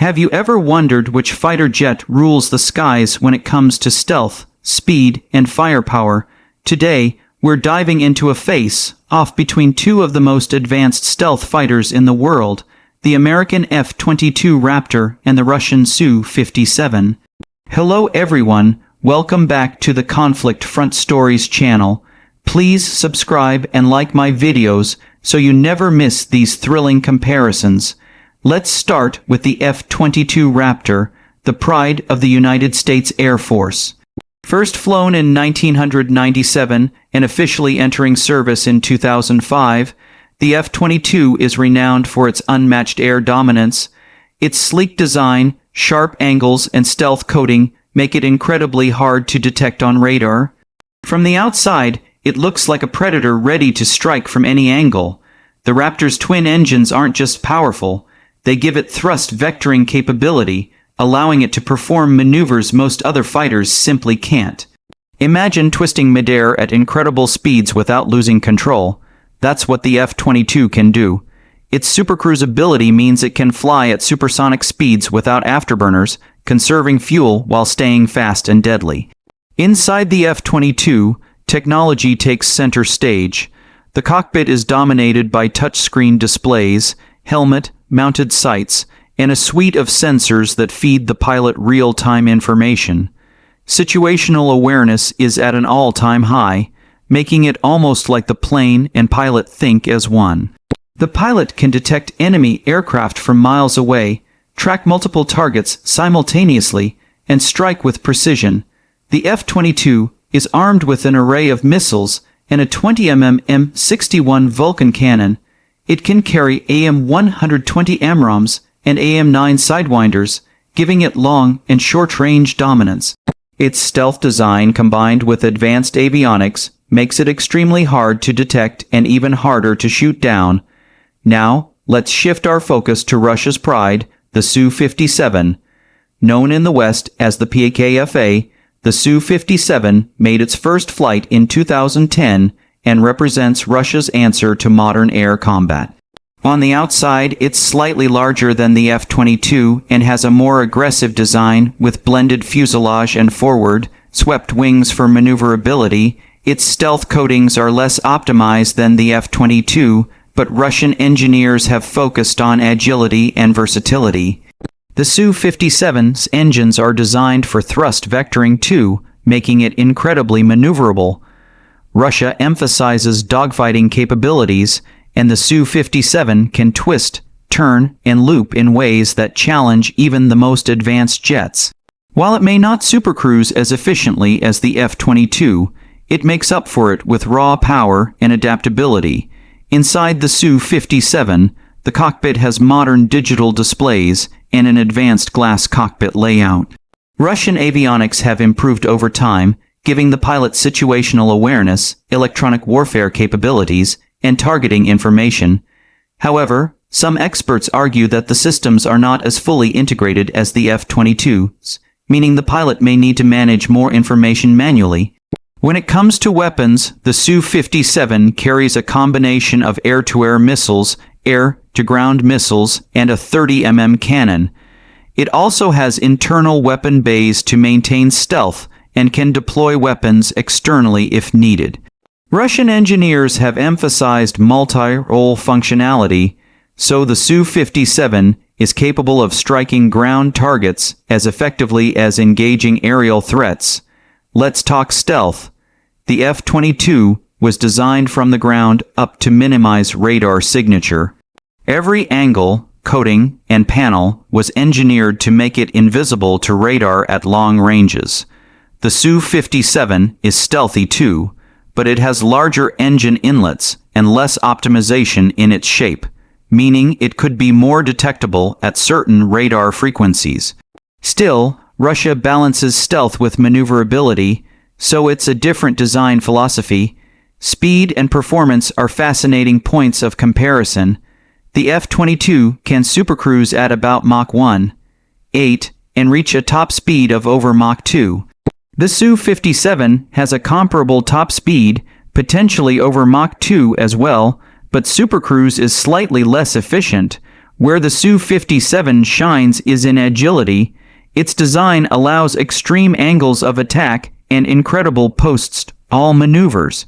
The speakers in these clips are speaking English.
Have you ever wondered which fighter jet rules the skies when it comes to stealth, speed, and firepower? Today, we're diving into a face-off between two of the most advanced stealth fighters in the world, the American F-22 Raptor and the Russian Su-57. Hello everyone, welcome back to the Conflict Front Stories channel. Please subscribe and like my videos so you never miss these thrilling comparisons. Let's start with the F-22 Raptor, the pride of the United States Air Force. First flown in 1997 and officially entering service in 2005, the F-22 is renowned for its unmatched air dominance. Its sleek design, sharp angles, and stealth coating make it incredibly hard to detect on radar. From the outside, it looks like a predator ready to strike from any angle. The Raptor's twin engines aren't just powerful, they give it thrust vectoring capability, allowing it to perform maneuvers most other fighters simply can't. Imagine twisting midair at incredible speeds without losing control. That's what the F-22 can do. Its supercruise ability means it can fly at supersonic speeds without afterburners, conserving fuel while staying fast and deadly. Inside the F-22, technology takes center stage. The cockpit is dominated by touchscreen displays, helmet-mounted sights, and a suite of sensors that feed the pilot real-time information. Situational awareness is at an all-time high, making it almost like the plane and pilot think as one. The pilot can detect enemy aircraft from miles away, track multiple targets simultaneously, and strike with precision. The F-22 is armed with an array of missiles and a 20mm M61 Vulcan cannon. It can carry AM-120 AMRAAMs and AM-9 Sidewinders, giving it long and short-range dominance. Its stealth design combined with advanced avionics makes it extremely hard to detect and even harder to shoot down. Now, let's shift our focus to Russia's pride, the Su-57. Known in the West as the PKFA, the Su-57 made its first flight in 2010 and represents Russia's answer to modern air combat. On the outside, it's slightly larger than the F-22 and has a more aggressive design with blended fuselage and forward, swept wings for maneuverability. Its stealth coatings are less optimized than the F-22, but Russian engineers have focused on agility and versatility. The Su-57's engines are designed for thrust vectoring too, making it incredibly maneuverable. Russia emphasizes dogfighting capabilities, and the Su-57 can twist, turn, and loop in ways that challenge even the most advanced jets. While it may not supercruise as efficiently as the F-22, it makes up for it with raw power and adaptability. Inside the Su-57, the cockpit has modern digital displays and an advanced glass cockpit layout. Russian avionics have improved over time, giving the pilot situational awareness, electronic warfare capabilities, and targeting information. However, some experts argue that the systems are not as fully integrated as the F-22's, meaning the pilot may need to manage more information manually. When it comes to weapons, the Su-57 carries a combination of air-to-air missiles, air-to-ground missiles, and a 30mm cannon. It also has internal weapon bays to maintain stealth and can deploy weapons externally if needed. Russian engineers have emphasized multi-role functionality, so the Su-57 is capable of striking ground targets as effectively as engaging aerial threats. Let's talk stealth. The F-22 was designed from the ground up to minimize radar signature. Every angle, coating, and panel was engineered to make it invisible to radar at long ranges. The Su-57 is stealthy too, but it has larger engine inlets and less optimization in its shape, meaning it could be more detectable at certain radar frequencies. Still, Russia balances stealth with maneuverability, so it's a different design philosophy. Speed and performance are fascinating points of comparison. The F-22 can supercruise at about Mach 1.8 and reach a top speed of over Mach 2. The Su-57 has a comparable top speed, potentially over Mach 2 as well, but supercruise is slightly less efficient. Where the Su-57 shines is in agility. Its design allows extreme angles of attack and incredible post-all maneuvers.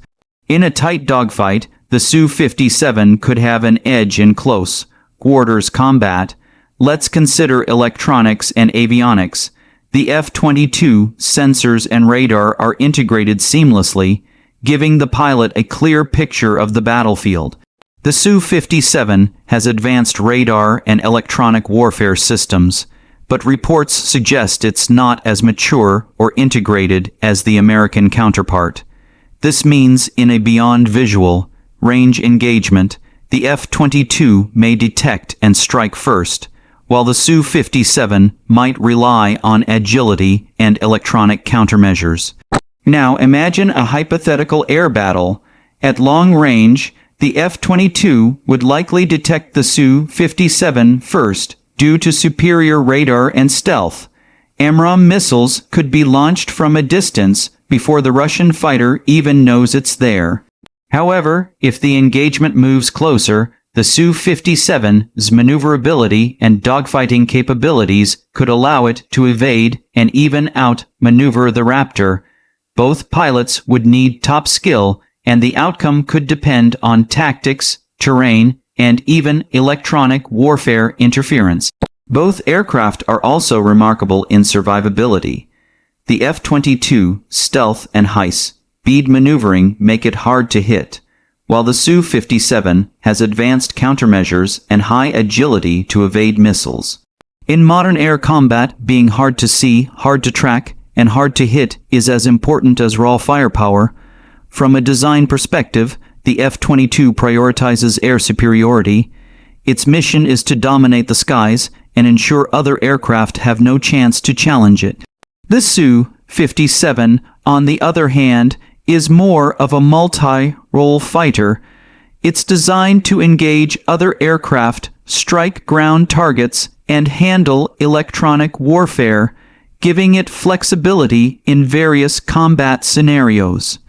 In a tight dogfight, the Su-57 could have an edge in close quarters combat. Let's consider electronics and avionics. The F-22 sensors and radar are integrated seamlessly, giving the pilot a clear picture of the battlefield. The Su-57 has advanced radar and electronic warfare systems, but reports suggest it's not as mature or integrated as the American counterpart. This means in a beyond visual range engagement, the F-22 may detect and strike first, while the Su-57 might rely on agility and electronic countermeasures. Now imagine a hypothetical air battle. At long range, the F-22 would likely detect the Su-57 first due to superior radar and stealth. AMRAAM missiles could be launched from a distance before the Russian fighter even knows it's there. However, if the engagement moves closer, the Su-57's maneuverability and dogfighting capabilities could allow it to evade and even out-maneuver the Raptor. Both pilots would need top skill, and the outcome could depend on tactics, terrain, and even electronic warfare interference. Both aircraft are also remarkable in survivability. The F-22 stealth and high-speed maneuvering make it hard to hit, while the Su-57 has advanced countermeasures and high agility to evade missiles. In modern air combat, being hard to see, hard to track, and hard to hit is as important as raw firepower. From a design perspective, the F-22 prioritizes air superiority. Its mission is to dominate the skies and ensure other aircraft have no chance to challenge it. The Su-57, on the other hand, is more of a multi-role fighter. It's designed to engage other aircraft, strike ground targets, and handle electronic warfare, giving it flexibility in various combat scenarios.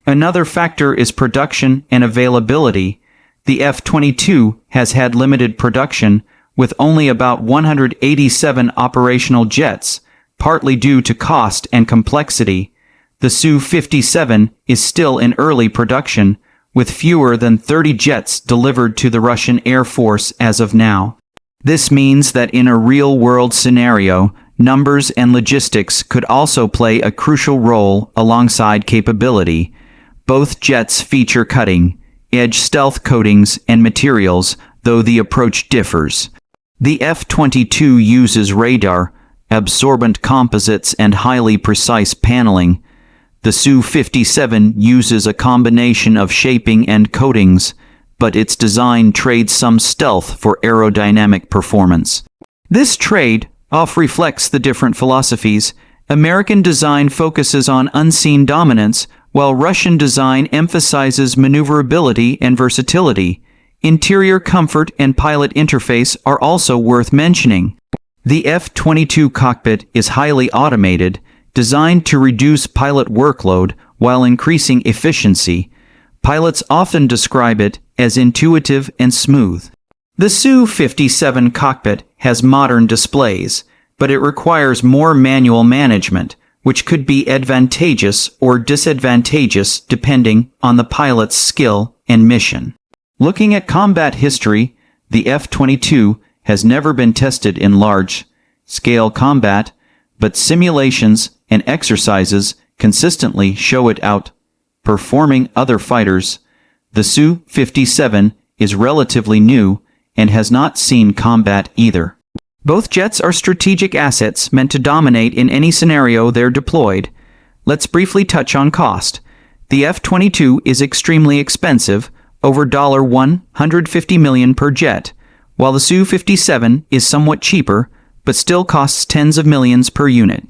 Another factor is production and availability. The F-22 has had limited production, with only about 187 operational jets, partly due to cost and complexity. The Su-57 is still in early production, with fewer than 30 jets delivered to the Russian Air Force as of now. This means that in a real-world scenario, numbers and logistics could also play a crucial role alongside capability. Both jets feature cutting-edge stealth coatings and materials, though the approach differs. The F-22 uses radar, absorbent composites, and highly precise paneling. The Su-57 uses a combination of shaping and coatings, but its design trades some stealth for aerodynamic performance. This trade-off reflects the different philosophies. American design focuses on unseen dominance, while Russian design emphasizes maneuverability and versatility. Interior comfort and pilot interface are also worth mentioning. The F-22 cockpit is highly automated, designed to reduce pilot workload while increasing efficiency. Pilots often describe it as intuitive and smooth. The Su-57 cockpit has modern displays, but it requires more manual management, which could be advantageous or disadvantageous depending on the pilot's skill and mission. Looking at combat history, the F-22 has never been tested in large-scale combat, but simulations and exercises consistently show it outperforming other fighters. The Su-57 is relatively new and has not seen combat either. Both jets are strategic assets meant to dominate in any scenario they're deployed. Let's briefly touch on cost. The F-22 is extremely expensive, over $150 million per jet, while the Su-57 is somewhat cheaper, but still costs tens of millions per unit.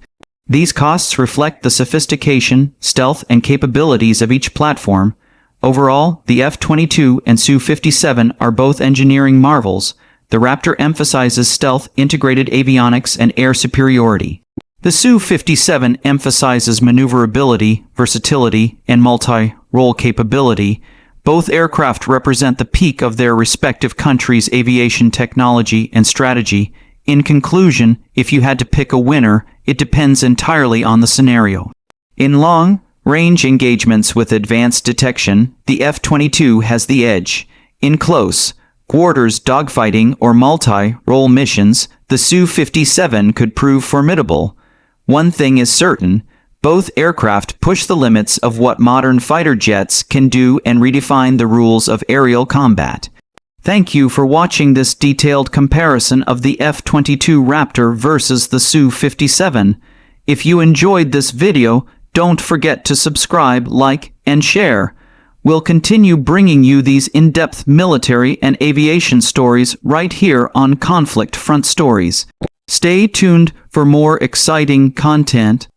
These costs reflect the sophistication, stealth, and capabilities of each platform. Overall, the F-22 and Su-57 are both engineering marvels. The Raptor emphasizes stealth, integrated avionics, and air superiority. The Su-57 emphasizes maneuverability, versatility, and multi-role capability. Both aircraft represent the peak of their respective countries' aviation technology and strategy. In conclusion, if you had to pick a winner, it depends entirely on the scenario. In long-range engagements with advanced detection, the F-22 has the edge. In close-quarters dogfighting or multi-role missions, the Su-57 could prove formidable. One thing is certain: both aircraft push the limits of what modern fighter jets can do and redefine the rules of aerial combat. Thank you for watching this detailed comparison of the F-22 Raptor versus the Su-57. If you enjoyed this video, don't forget to subscribe, like, and share. We'll continue bringing you these in-depth military and aviation stories right here on Conflict Front Stories. Stay tuned for more exciting content.